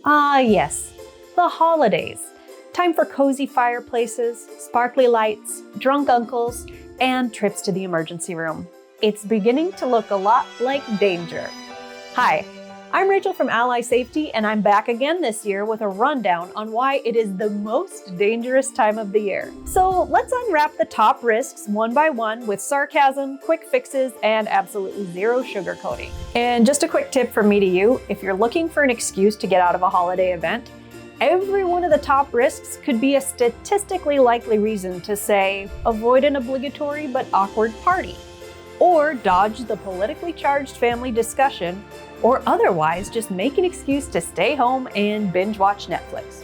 Ah yes, the holidays. Time for cozy fireplaces, sparkly lights, drunk uncles, and trips to the emergency room. It's beginning to look a lot like danger. Hi, I'm Rachel from Ally Safety, and I'm back again this year with a rundown on why it is the most dangerous time of the year. So let's unwrap the top risks one by one with sarcasm, quick fixes, and absolutely zero sugarcoating. And just a quick tip from me to you, if you're looking for an excuse to get out of a holiday event, every one of the top risks could be a statistically likely reason to say, avoid an obligatory but awkward party, or dodge the politically charged family discussion, or otherwise just make an excuse to stay home and binge watch Netflix.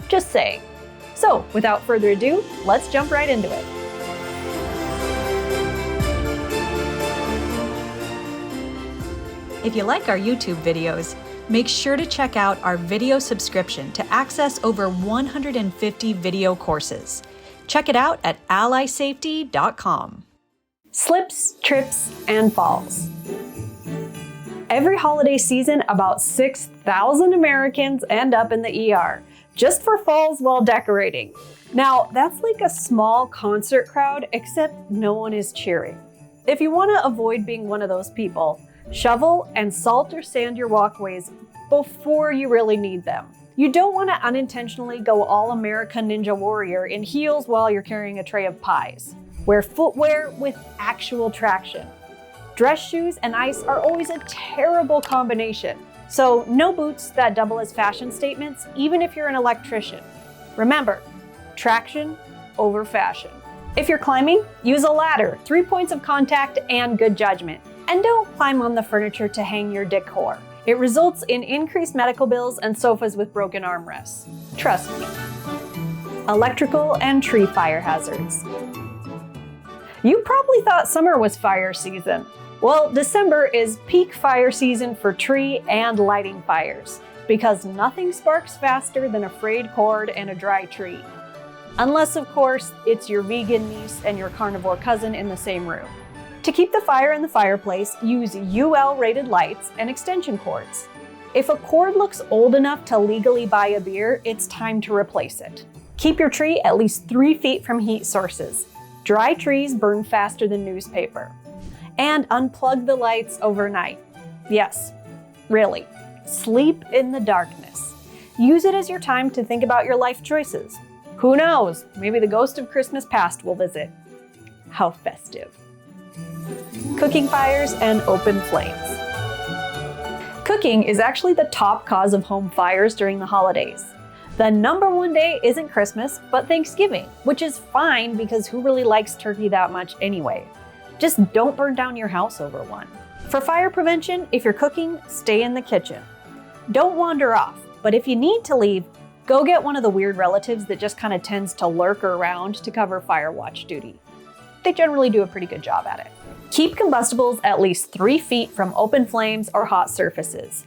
Just saying. So, without further ado, let's jump right into it. If you like our YouTube videos, make sure to check out our video subscription to access over 150 video courses. Check it out at allysafety.com. Slips, trips, and falls. Every holiday season, about 6,000 Americans end up in the ER just for falls while decorating. Now, that's like a small concert crowd, except no one is cheering. If you want to avoid being one of those people, shovel and salt or sand your walkways before you really need them. You don't want to unintentionally go all American Ninja Warrior in heels while you're carrying a tray of pies. Wear footwear with actual traction. Dress shoes and ice are always a terrible combination, so no boots that double as fashion statements, even if you're an electrician. Remember, traction over fashion. If you're climbing, use a ladder, 3 points of contact, and good judgment. And don't climb on the furniture to hang your decor. It results in increased medical bills and sofas with broken armrests. Trust me. Electrical and tree fire hazards. You probably thought summer was fire season. Well, December is peak fire season for tree and lighting fires, because nothing sparks faster than a frayed cord and a dry tree. Unless, of course, it's your vegan niece and your carnivore cousin in the same room. To keep the fire in the fireplace, use UL-rated lights and extension cords. If a cord looks old enough to legally buy a beer, it's time to replace it. Keep your tree at least 3 feet from heat sources. Dry trees burn faster than newspaper. And unplug the lights overnight. Yes, really. Sleep in the darkness. Use it as your time to think about your life choices. Who knows, maybe the ghost of Christmas past will visit. How festive. Cooking fires and open flames. Cooking is actually the top cause of home fires during the holidays. The #1 day isn't Christmas, but Thanksgiving, which is fine because who really likes turkey that much anyway? Just don't burn down your house over one. For fire prevention, if you're cooking, stay in the kitchen. Don't wander off, but if you need to leave, go get one of the weird relatives that just kind of tends to lurk around to cover fire watch duty. They generally do a pretty good job at it. Keep combustibles at least 3 feet from open flames or hot surfaces.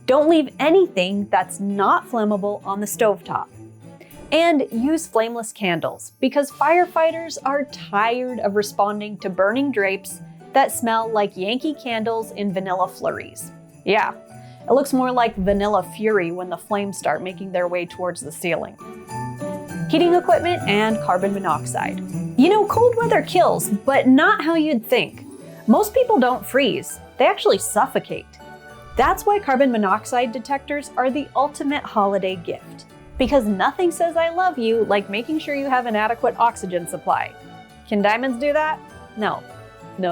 Don't leave anything that's not flammable on the stovetop. And use flameless candles, because firefighters are tired of responding to burning drapes that smell like Yankee candles in vanilla flurries. Yeah, it looks more like vanilla fury when the flames start making their way towards the ceiling. Heating equipment and carbon monoxide. You know, cold weather kills, but not how you'd think. Most people don't freeze, they actually suffocate. That's why carbon monoxide detectors are the ultimate holiday gift. Because nothing says I love you like making sure you have an adequate oxygen supply. Can diamonds do that? No,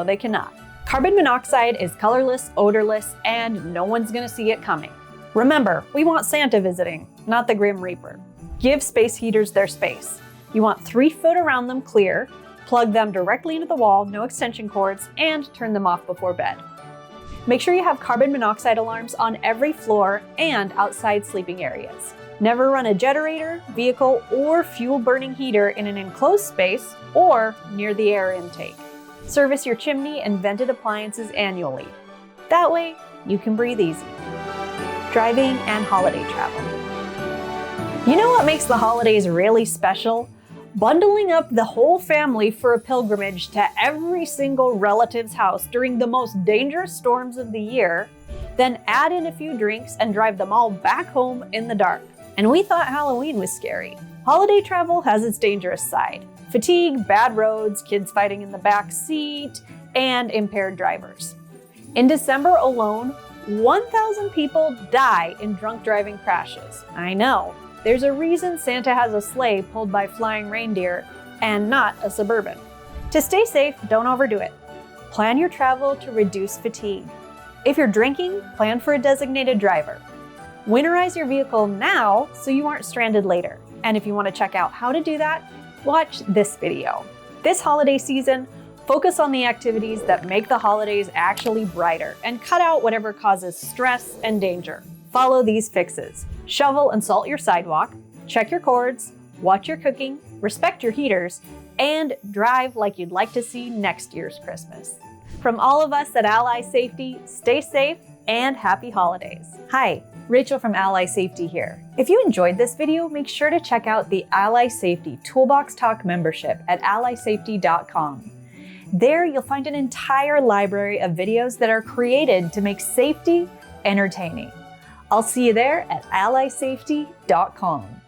they cannot. Carbon monoxide is colorless, odorless, and no one's gonna see it coming. Remember, we want Santa visiting, not the Grim Reaper. Give space heaters their space. You want 3 foot around them clear, plug them directly into the wall, no extension cords, and turn them off before bed. Make sure you have carbon monoxide alarms on every floor and outside sleeping areas. Never run a generator, vehicle, or fuel-burning heater in an enclosed space or near the air intake. Service your chimney and vented appliances annually. That way, you can breathe easy. Driving and holiday travel. You know what makes the holidays really special? Bundling up the whole family for a pilgrimage to every single relative's house during the most dangerous storms of the year, then add in a few drinks and drive them all back home in the dark. And we thought Halloween was scary. Holiday travel has its dangerous side. Fatigue, bad roads, kids fighting in the back seat, and impaired drivers. In December alone, 1,000 people die in drunk driving crashes. I know, there's a reason Santa has a sleigh pulled by flying reindeer and not a Suburban. To stay safe, don't overdo it. Plan your travel to reduce fatigue. If you're drinking, plan for a designated driver. Winterize your vehicle now so you aren't stranded later. And if you want to check out how to do that, watch this video. This holiday season, focus on the activities that make the holidays actually brighter and cut out whatever causes stress and danger. Follow these fixes. Shovel and salt your sidewalk, check your cords, watch your cooking, respect your heaters, and drive like you'd like to see next year's Christmas. From all of us at Ally Safety, stay safe and happy holidays. Hi, Rachel from Ally Safety here. If you enjoyed this video, make sure to check out the Ally Safety Toolbox Talk membership at allysafety.com. There you'll find an entire library of videos that are created to make safety entertaining. I'll see you there at allysafety.com.